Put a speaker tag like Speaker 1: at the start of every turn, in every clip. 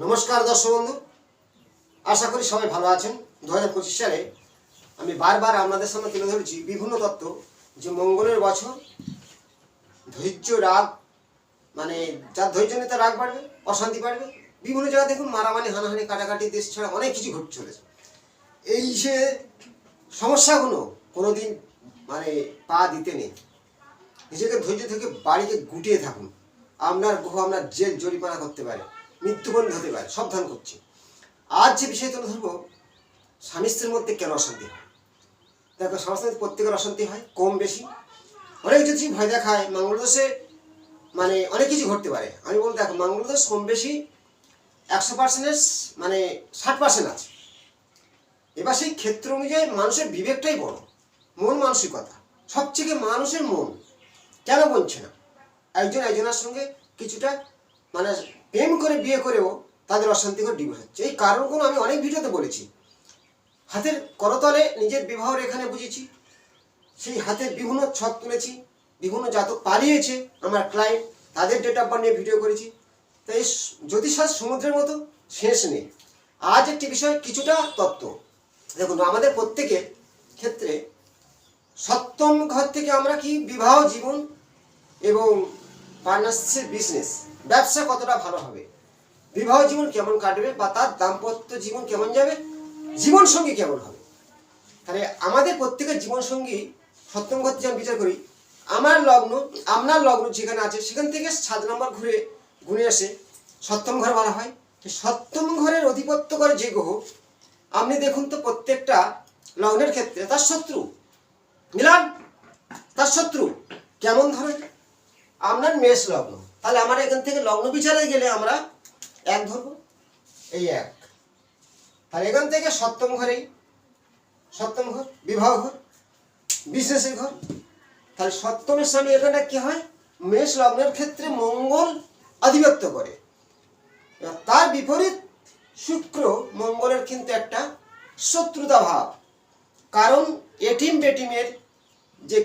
Speaker 1: নমস্কার দর্শক বন্ধু, আশা করি সবাই ভালো আছেন। 2025 সালে আমি বারবার আপনাদের সামনে তুলে ধরেছি বিভিন্ন তত্ত্ব, যে মঙ্গলের বছর, ধৈর্য, রাগ, মানে যার ধৈর্য নেই তার রাগ বাড়বে, অশান্তি বাড়বে। বিভিন্ন জায়গায় দেখুন মারামারি, হানাহানি, কাটাকাটি, দেশ ছাড়া অনেক কিছু ঘটে চলেছে। এই যে সমস্যাগুলো কোনোদিন মানে পা দিতে নেই। নিজেকে ধৈর্য থেকে বাড়িকে গুটিয়ে থাকুন। আপনার গ্রহ আপনার জেল জরিমানা করতে পারে, মৃত্যুবরণ হতে পারে, সাবধান করছি। আজ যে বিষয় তুলে ধরবো, স্বামী স্ত্রীর মধ্যে কেন অশান্তি হয়। দেখো, স্বামী স্ত্রীর প্রত্যেকের অশান্তি হয়, কম বেশি। অনেক যদি ভয় দেখায় মঙ্গলদোষে, মানে অনেক কিছু ঘটতে পারে। আমি বলতে দেখো, মঙ্গলদোষ কম বেশি 100%-এর মানে 60% আছে। এবার সেই ক্ষেত্র অনুযায়ী মানুষের বিবেকটাই বড়, মন মানসিকতা সবথেকে। মানুষের মন কেন বলছে না, একজন একজনের সঙ্গে কিছুটা মানে প্রেম করে বিয়ে করেও তাদের অশান্তিকর ডিভোর্স হচ্ছে। এই কারণগুলো আমি অনেক ভিডিওতে বলেছি। হাতের করতলে নিজের বিবাহ এখানে বুঝেছি, সেই হাতের বিভিন্ন ছক তুলেছি, বিভিন্ন জাতক পালিয়েছে আমার ক্লায়েন্ট, তাদের ডেট অফ বার্থ নিয়ে ভিডিও করেছি। তাই জ্যোতিষশাস্ত্র সমুদ্রের মতো শেষ নেই। আজ একটি বিষয়, কিছুটা তত্ত্ব দেখুন। আমাদের প্রত্যেকের ক্ষেত্রে সপ্তম ঘর থেকে আমরা কি বিবাহ জীবন এবং পার্টনারশিপ, বিজনেস, ব্যবসা কতটা ভালো হবে, বিবাহ জীবন কেমন কাটবে, বা তার দাম্পত্য জীবন কেমন যাবে, জীবন সঙ্গী কেমন হবে। তাহলে আমাদের প্রত্যেকের জীবন সঙ্গী সপ্তম ঘর থেকে বিচার করি। আমার লগ্ন, আপনার লগ্ন যেখানে আছে সেখান থেকে 7 নম্বর ঘুরে গুনে আসে সপ্তম ঘর বলা হয়। সপ্তম ঘরের অধিপত্য করে যে গ্রহ, আপনি দেখুন তো প্রত্যেকটা লগ্নের ক্ষেত্রে তার শত্রু মিলান, তার শত্রু কেমন ধরেন। আপনার মেষ লগ্ন, তাহলে আমার এখান থেকে লগ্ন বিচারে গেলে আমরা 1 ধরবো, এই 1। তাহলে এখান থেকে সপ্তম ঘরেই, সপ্তম ঘর বিবাহ ঘর, বিজনেসের ঘর। তাহলে সপ্তমের স্বামী এখানটা কি হয়, মেষ লগ্নের ক্ষেত্রে মঙ্গল আধিপত্য করে। তার বিপরীত শুক্র মঙ্গলের কিন্তু একটা শত্রুতা ভাব। কারণ এটিম বেটিমের যে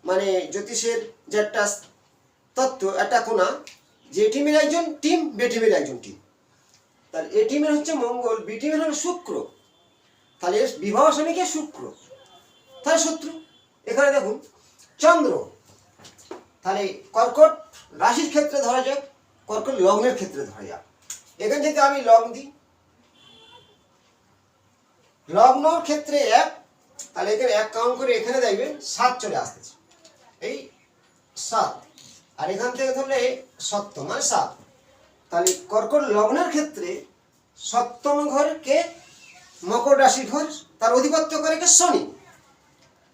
Speaker 1: মানে জ্যোতিষের যে একটা তত্ত্ব, একটা কোনা, যে টিমের একজন টিম, বেটিমের একজন টিম। তাহলে এ টিমের হচ্ছে মঙ্গল, বি টিমের হলো শুক্র। তাহলে বিবাহ স্বামীকে শুক্র, তাহলে শত্রু। এখানে দেখুন চন্দ্র, তাহলে কর্কট রাশির ক্ষেত্রে ধরা যাক, কর্কট লগ্নের ক্ষেত্রে ধরা যাক। এখানে যদি আমি লগ্ন দিই, লগ্নর ক্ষেত্রে 1, তাহলে এখানে 1 কাউন্ট করে এখানে দেখবে 7 চলে আসতেছে, এই 7। আর এখান থেকে ধরলে সপ্তম মানে 7। তাহলে কর্কট লগ্নের ক্ষেত্রে সপ্তম ঘরকে মকর রাশির ঘর, তার অধিপত্য করে কে শনি।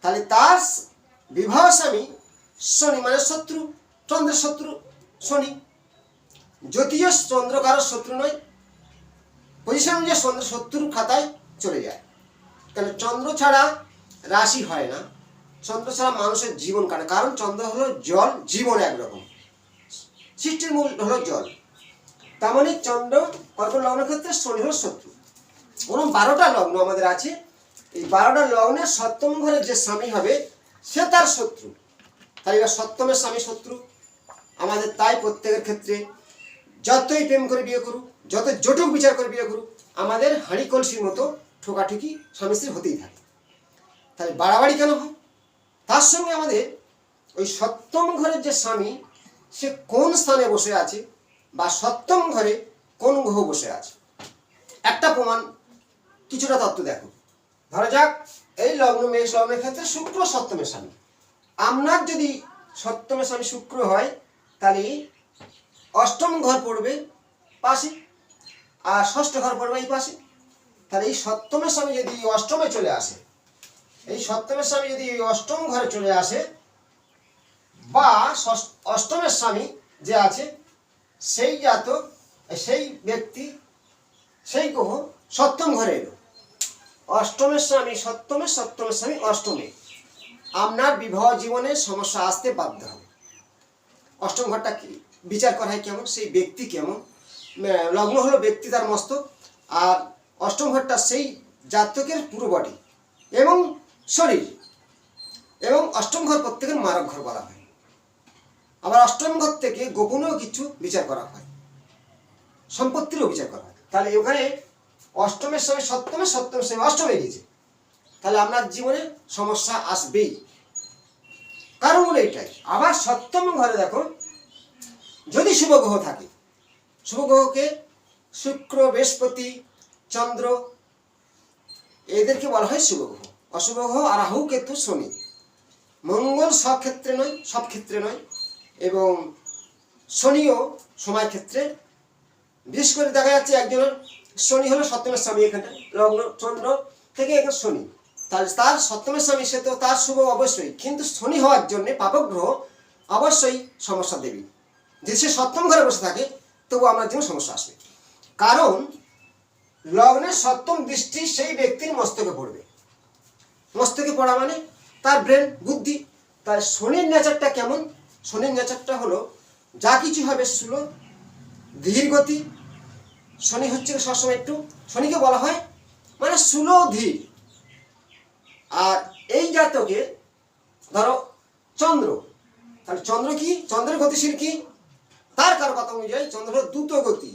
Speaker 1: তাহলে তার বিবাহ স্বামী শনি, মানে শত্রু, চন্দ্রের শত্রু শনি। যদিও চন্দ্র কারোর শত্রু নয়, পজিশন অনুযায়ী চন্দ্র শত্রুর খাতায় চলে যায়। কারণ চন্দ্র ছাড়া রাশি হয় না, চন্দ্র ছাড়া মানুষের জীবন কাটে। কারণ চন্দ্র হলো জল, জীবন একরকম, সৃষ্টির মূল হলো জল। তার মানে চন্দ্র কর্কট লগ্নের ক্ষেত্রে শনি হলো শত্রু। বরং 12টা লগ্ন আমাদের আছে, এই 12টা লগ্নের সপ্তম ঘরের যে স্বামী হবে সে তার শত্রু। তাই এবার সপ্তমের স্বামী শত্রু আমাদের। তাই প্রত্যেকের ক্ষেত্রে যতই প্রেম করে বিয়ে করুক, যত জটুক বিচার করে বিয়ে করুক, আমাদের হাঁড়ি কলসির মতো ঠোকাঠুকি স্বামী স্ত্রী হতেই থাকে। তাহলে বাড়াবাড়ি কেন হয়, তার সঙ্গে আমাদের ওই সপ্তম ঘরের যে স্বামী সে কোন স্থানে বসে আছে, বা সপ্তম ঘরে কোন গ্রহ বসে আছে। একটা প্রমাণ, কিছুটা তত্ত্ব দেখো। ধরা যাক এই লগ্ন, মেষ লগ্নের ক্ষেত্রে শুক্র সপ্তমের স্বামী। আপনার যদি সপ্তমের স্বামী শুক্র হয়, তাহলে অষ্টম ঘর পড়বে পাশে, আর ষষ্ঠ ঘর পড়বে এই পাশে। তাহলে এই সপ্তমের স্বামী যদি অষ্টমে চলে আসে, এই সপ্তমের স্বামী যদি অষ্টম ঘরে চলে আসে, বা অষ্টমের স্বামী যে আছে সেই জাতক, সেই ব্যক্তি, সেই গ্রহ সপ্তম ঘরে এলো, অষ্টমের স্বামী সপ্তমে, সপ্তমের স্বামী অষ্টমে, আপনার বিবাহ জীবনে সমস্যা আসতে বাধ্য হবে। অষ্টম ঘরটা কি বিচার করা হয় কেমন, সেই ব্যক্তি কেমন। লগ্ন হলো ব্যক্তি, তার মস্তক, আর অষ্টম ঘরটা সেই জাতকের পুরো বডি এবং শরীর। এবং অষ্টম ঘর প্রত্যেকের মারক ঘর বলা হয়। আবার অষ্টম ঘর থেকে গোপনেও কিছু বিচার করা হয়। সম্পত্তিরও বিচার করা হয়। তাহলে ওখানে অষ্টমের সঙ্গে সপ্তমের, সপ্তমের সঙ্গে অষ্টমে গিয়েছে, তাহলে আপনার জীবনে সমস্যা আসবেই। কারণ হলো এটাই। আবার সপ্তম ঘরে দেখো যদি শুভ গ্রহ থাকে, শুভ গ্রহকে শুক্র, বৃহস্পতি, চন্দ্র এদেরকে বলা হয় শুভ গ্রহ। অশুভ গ্রহ আর রাহু, কেতু, শনি। মঙ্গল সব ক্ষেত্রে নয়, সব ক্ষেত্রে নয়, এবং শনিও সময় ক্ষেত্রে। বিশেষ করে দেখা যাচ্ছে একজনের শনি হলো সপ্তমের স্বামী, এখানে লগ্ন চন্দ্র থেকে এখানে শনি, তাহলে তার সপ্তমের স্বামী, সে তো তার শুভ অবশ্যই, কিন্তু শনি হওয়ার জন্য পাপগ্রহ অবশ্যই সমস্যা দেবে। যদি সে সপ্তম ঘরে বসে থাকে তবু আমার জীবনে সমস্যা আসবে। কারণ লগ্নের সপ্তম দৃষ্টি সেই ব্যক্তির মস্তকে পড়বে। মস্তকে পড়া মানে তার ব্রেন, বুদ্ধি। তাই শনির নেচারটা কেমন? শনির নেচারটা হলো যা কিছু হবে স্লো, ধীর গতি। শনি হচ্ছে সবসময় একটু, শনিকে বলা হয় মানে স্লো, ধীর। আর এই জাতকে ধরো চন্দ্র, তাহলে চন্দ্র কি? চন্দ্রের গতিশীল কি? তার কারো কথা অনুযায়ী চন্দ্র হলো দ্রুত গতি,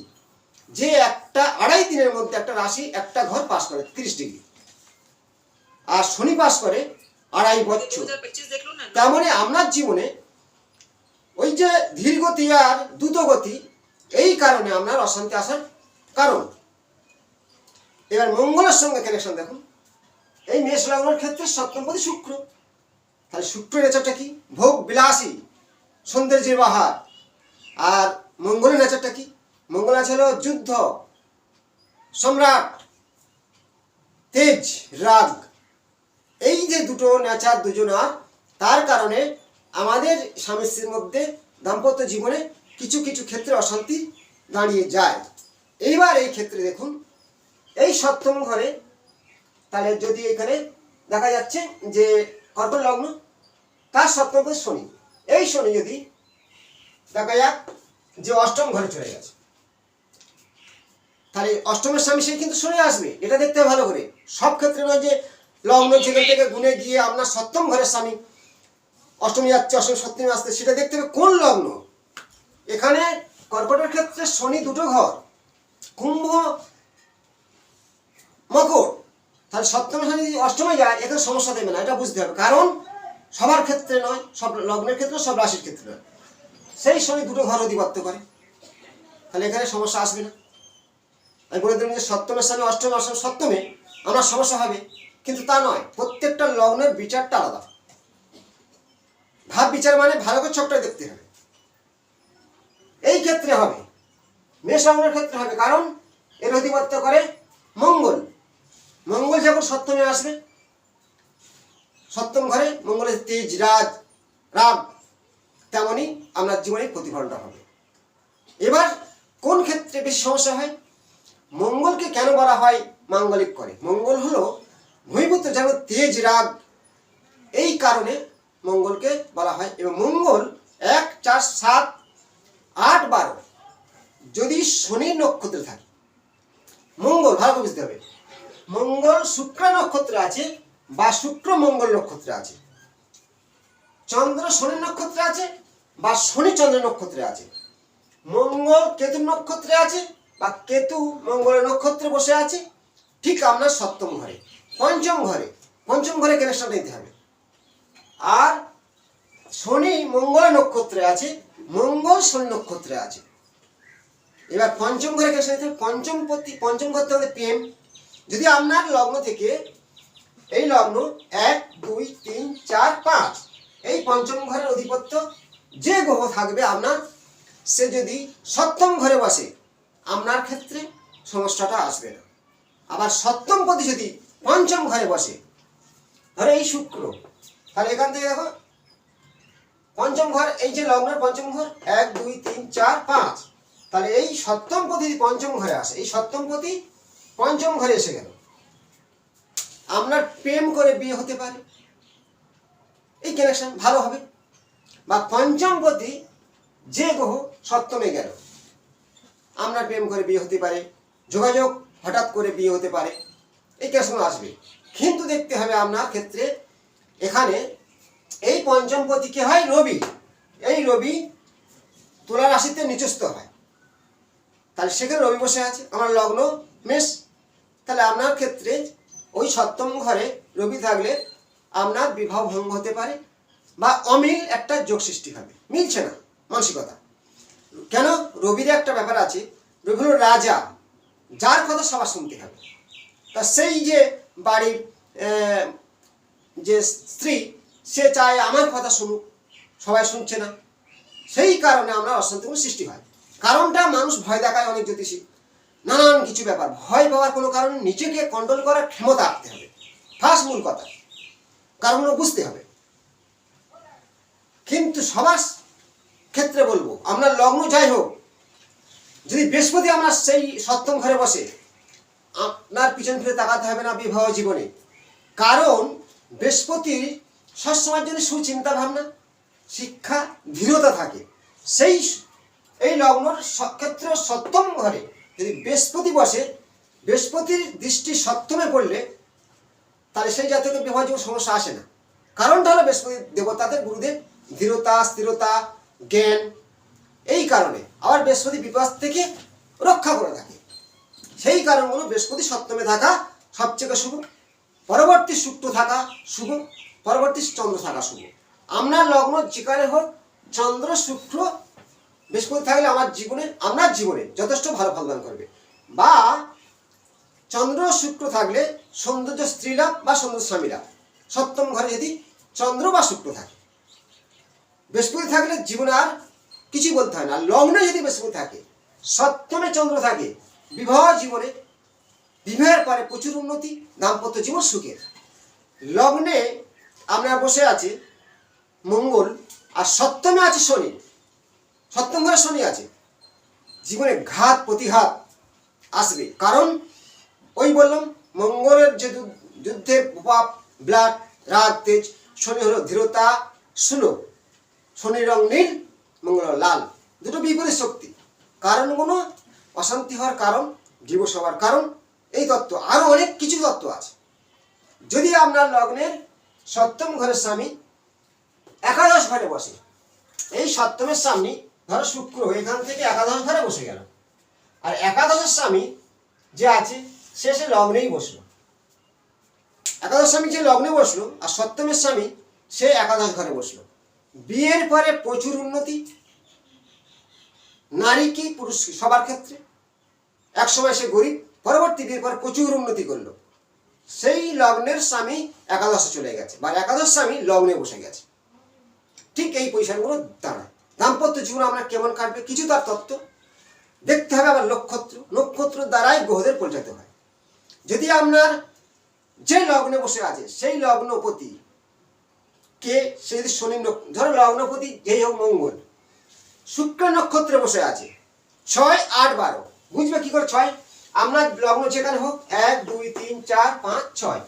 Speaker 1: যে একটা 2.5 দিনের মধ্যে একটা রাশি, একটা ঘর পাস করে 30 ডিগ্রি, আর শনি পাস করে 2.5 বছর। তার মানে আপনার জীবনে ওই যে ধীর গতি আর দ্রুত গতি, এই কারণে আপনার অশান্তি আসার কারণ। এবার মঙ্গলের সঙ্গে কানেকশন দেখুন। এই মেষ লগ্নের ক্ষেত্রে সপ্তমপতি শুক্র, তাহলে শুক্রের নেচারটা কি? ভোগ বিলাসী, সৌন্দর্যের বাহার। আর মঙ্গলের নেচারটা কি? মঙ্গল আছে হলো যুদ্ধ, সম্রাট, তেজ, রাগ। এই যে দুটো নেচার দুজনার, তার কারণে আমাদের স্বামী স্ত্রীর মধ্যে দাম্পত্য জীবনে কিছু কিছু ক্ষেত্রে অশান্তি দাঁড়িয়ে যায়। এইবার এই ক্ষেত্রে দেখুন এই সপ্তম ঘরে, তাহলে যদি এখানে দেখা যাচ্ছে যে কর্কট লগ্ন, তার সপ্তম ঘরে শনি, এই শনি যদি দেখা যাক যে অষ্টম ঘরে চলে গেছে, তাহলে অষ্টমের স্বামী সেই কিন্তু শনি আসবে। এটা দেখতে হবে ভালো করে। সব ক্ষেত্রে নয় যে লগ্ন যেখান থেকে গুনে গিয়ে আপনার সপ্তম ঘরের স্বামী অষ্টমী যাচ্ছে, অষ্টমী সপ্তমী আসছে, সেটা দেখতে হবে কোন লগ্ন। এখানে কর্কটের ক্ষেত্রে শনি দুটো ঘর, কুম্ভ, মকর, তাহলে সপ্তমী শনি যদি অষ্টমে যায় এখানে সমস্যা দেবে না, এটা বুঝতে হবে। কারণ সবার ক্ষেত্রে নয়, সব লগ্নের ক্ষেত্রে, সব রাশির ক্ষেত্রে নয়, সেই শনি দুটো ঘর অধিপত্য করে, তাহলে এখানে সমস্যা আসবে না। আমি বলে দিলাম যে সপ্তমের স্থানে অষ্টমে, অষ্টম সপ্তমে আমার সমস্যা হবে, কিন্তু তা নয়। প্রত্যেকটা লগ্নের বিচারটা আলাদা। ভাব বিচার মানে ভালো করে চোখটা দেখতে হবে। এই ক্ষেত্রে হবে, মেষ লগ্নের ক্ষেত্রে হবে, কারণ এর অধিপত্য করে মঙ্গল। মঙ্গল যখন সপ্তমে আসবে, সপ্তম ঘরে মঙ্গলের তেজ, রাগ, তেমনই আপনার জীবনে প্রতিফলনটা হবে। এবার কোন ক্ষেত্রে বেশি সমস্যা হয়? মঙ্গলকে কেন বলা হয় মাঙ্গলিক করে? মঙ্গল হলো ভূমিপুত্র, যেমন তেজ, রাগ, এই কারণে মঙ্গলকে বলা হয়। এবং মঙ্গল 1, 4, 7, 8, 12 যদি শনির নক্ষত্রে থাকে, মঙ্গল ভালো করে বুঝতে হবে, মঙ্গল শুক্র নক্ষত্রে আছে বা শুক্র মঙ্গল নক্ষত্রে আছে, চন্দ্র শনি নক্ষত্রে আছে বা শনি চন্দ্র নক্ষত্রে আছে, মঙ্গল কেতু নক্ষত্রে আছে বা কেতু মঙ্গলের নক্ষত্রে বসে আছে, ঠিক আপনার সপ্তম ঘরে, পঞ্চম ঘরে কানেকশনটা নিতে হবে। আর শনি মঙ্গলের নক্ষত্রে আছে, মঙ্গল শনি নক্ষত্রে আছে। এবার পঞ্চম ঘরে কানেকশন নিতে হবে। পঞ্চম ঘর থেকে প্রেম। যদি আপনার লগ্ন থেকে এই লগ্ন 1, 2, 3, 4, 5 এই পঞ্চম ঘরের অধিপত্য যে গ্রহ থাকবে আপনার, সে যদি সপ্তম ঘরে বসে আপনার ক্ষেত্রে সমস্যাটা আসবে না। আবার সপ্তম পতি যদি পঞ্চম ঘরে বসে, ধরো এই শুক্র, তাহলে এখান থেকে দেখো পঞ্চম ঘর, এই যে লগ্নের পঞ্চম ঘর 1, 2, 3, 4, 5, তাহলে এই সপ্তম পতি পঞ্চম ঘরে আসে, এই সপ্তম পতি পঞ্চম ঘরে এসে গেল, আপনার প্রেম করে বিয়ে হতে পারে, এই কানেকশন ভালো হবে। বা পঞ্চম পতি যে গ্রহ সপ্তমে গেল, আপনার প্রেম করে বিয়ে হতে পারে, যোগাযোগ হঠাৎ করে বিয়ে হতে পারে, এই কানেকশন আসবে। কিন্তু দেখতে হবে আপনার ক্ষেত্রে এখানে এই পঞ্চম পতি কে হয়? রবি। এই রবি তুলা রাশিতে নিচস্থ হয়, তাহলে সেখানে রবি বসে আছে, আমার লগ্ন মেষ। তাহলে আপনার ক্ষেত্রে ওই সপ্তম ঘরে রবি থাকলে আপনার বিবাহ ভঙ্গ হতে পারে বা অমিল একটা যোগ সৃষ্টি হবে, মিলছে না মানসিকতা। কেন? রবির একটা ব্যাপার আছে, রবি হলো রাজা, যার কথা সবার শুনতে হবে। তা সেই যে বাড়ির যে স্ত্রী, সে চায় আমার কথা শুনুক, সবাই শুনছে না, সেই কারণে আমরা অশান্তিগুলো সৃষ্টি হয়। কারণটা মানুষ ভয় দেখায়, অনেক জ্যোতিষী নানান কিছু ব্যাপার। ভয় পাওয়ার কোনো কারণে নিজেকে কন্ট্রোল করার ক্ষমতা রাখতে হবে, ফার্স্ট মূল কথা, কারণগুলো বুঝতে হবে। কিন্তু সবার ক্ষেত্রে বলবো, আপনার লগ্ন যাই হোক, যদি বৃহস্পতি আমার সেই সপ্তম ঘরে বসে, আপনার পিছন ফিরে তাকাতে হবে না বিবাহ জীবনে। কারণ বৃহস্পতির সবসময়ের জন্য সুচিন্তা ভাবনা, শিক্ষা, দৃঢ়তা থাকে। এই লগ্নর ক্ষেত্রে সপ্তম ঘরে যদি বৃহস্পতি বসে, বৃহস্পতির দৃষ্টি সপ্তমে পড়লে তাহলে সেই জাতকের বিবাহ জীবন সমস্যা আসে না। কারণটা হলো বৃহস্পতি দেবতাদের গুরুদেব, দৃঢ়তা, স্থিরতা, জ্ঞান। এই কারণে আবার বৃহস্পতি বিপদ থেকে রক্ষা করে থাকে। সেই কারণগুলো বৃহস্পতি সপ্তমে থাকা সবচেয়ে শুভ, পরবর্তী শুক্র থাকা শুভ, পরবর্তী চন্দ্র থাকা শুভ। আপনার লগ্ন যেখানে হোক, চন্দ্র শুক্র বৃহস্পতি থাকলে আপনার জীবনে যথেষ্ট ভালো ফলদান করবে। বা চন্দ্র শুক্র থাকলে সৌন্দর্য স্ত্রীলাভ বা সৌন্দর্য স্বামীলাভ। সপ্তম ঘরে যদি চন্দ্র বা শুক্র থাকে, বৃহস্পতি থাকলে জীবনে আর কিছুই বলতে হয় না। লগ্নে যদি বৃহস্পতি থাকে, সপ্তমে চন্দ্র থাকে, বিবাহ জীবনে, বিবাহের পরে প্রচুর উন্নতি, দাম্পত্য জীবন সুখের। লগ্নে আমরা বসে আছি মঙ্গল, আর সপ্তমে আছে শনি, সপ্তম ঘরে শনি আছে, জীবনে ঘাত প্রতিঘাত আসবে। কারণ ওই বললাম, মঙ্গলের যে যুদ্ধের প্রভাব, ব্লাড, রাগ, তেজ। শনি হলো দৃঢ়তা, সুলভ। শনির রং নীল, মঙ্গল লাল, দুটো বিপরীত শক্তি। কারণগুলো অশান্তি হওয়ার কারণ, ডিভোর্স হওয়ার কারণ, এই তত্ত্ব আরো অনেক কিছু তত্ত্ব আছে। যদি আপনার লগ্নের সপ্তম ঘরের স্বামী একাদশ ঘরে বসে, এই সপ্তমের স্বামী ধরো শুক্র এখান থেকে একাদশ ঘরে বসে গেল, আর একাদশের স্বামী যে আছে সে লগ্নেই বসলো। একাদশ স্বামী যে লগ্নে বসলো, আর সপ্তমের স্বামী সে একাদশ ঘরে বসলো। বিয়ের পরে প্রচুর উন্নতি, নারী কি পুরুষ কি সবার ক্ষেত্রে। একসময় সে গরিব, পরবর্তী বিয়ের পর প্রচুর উন্নতি করলো। সেই লগ্নের স্বামী একাদশে চলে গেছে, বা একাদশ স্বামী লগ্নে বসে গেছে। ঠিক এই পজিশনগুলো দাঁড়ায়। দাম্পত্য জীবন আমরা কেমন কাটবে, কিছু তার তত্ত্ব দেখতে হবে। আবার নক্ষত্র দ্বারাই গ্রহদের পরিচালিত হয়। যদি আপনার যে লগ্নে বসে আছে সেই লগ্নপতি কে, সে যদি শনি, ধরো লগ্নপতি যেই হোক মঙ্গল শুক্র নক্ষত্রে বসে আছে, 6, 8, 12, বুঝবে কি করে 6? আপনার লগ্ন যেখানে হোক 1, 2, 3, 4, 5, 6,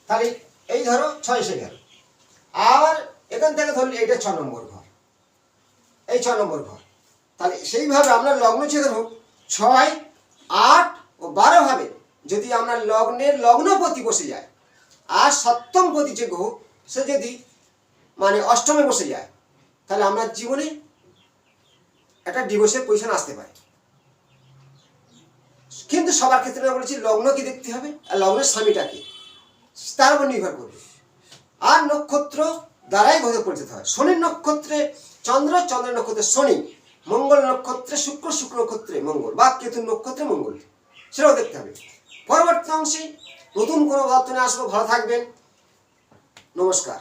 Speaker 1: তাহলে এই ধরো 6 এসে গেল। আর এখান থেকে ধরলে এইটা 6 নম্বর ঘর, এই 6 নম্বর ঘর। তাহলে সেইভাবে আপনার লগ্ন যেখানে হোক 6, 8 ও 12 ভাবে যদি আপনার লগ্নের লগ্নপতি বসে যায়, আর সপ্তমপতি যে গ্রহ সে যদি মানে অষ্টমে বসে যায়, তাহলে আপনার জীবনে একটা ডিভোর্সের পজিশন আসতে পারে। কিন্তু সবার ক্ষেত্রে আমি বলেছি লগ্ন কি দেখতে হবে, আর লগ্নের স্বামীটাকে তার উপর নির্ভর করবে। আর নক্ষত্র দ্বারাই গ্রহ পরিচিত হয়। শনির নক্ষত্রে চন্দ্র, চন্দ্রের নক্ষত্রে শনি, মঙ্গল নক্ষত্রে শুক্র, শুক্র নক্ষত্রে মঙ্গল, বা কেতুর নক্ষত্রে মঙ্গল, সেটাও দেখতে হবে। পরবর্তী অংশে নতুন কোনো আলোচনায় আসবো। ভালো থাকবেন, নমস্কার।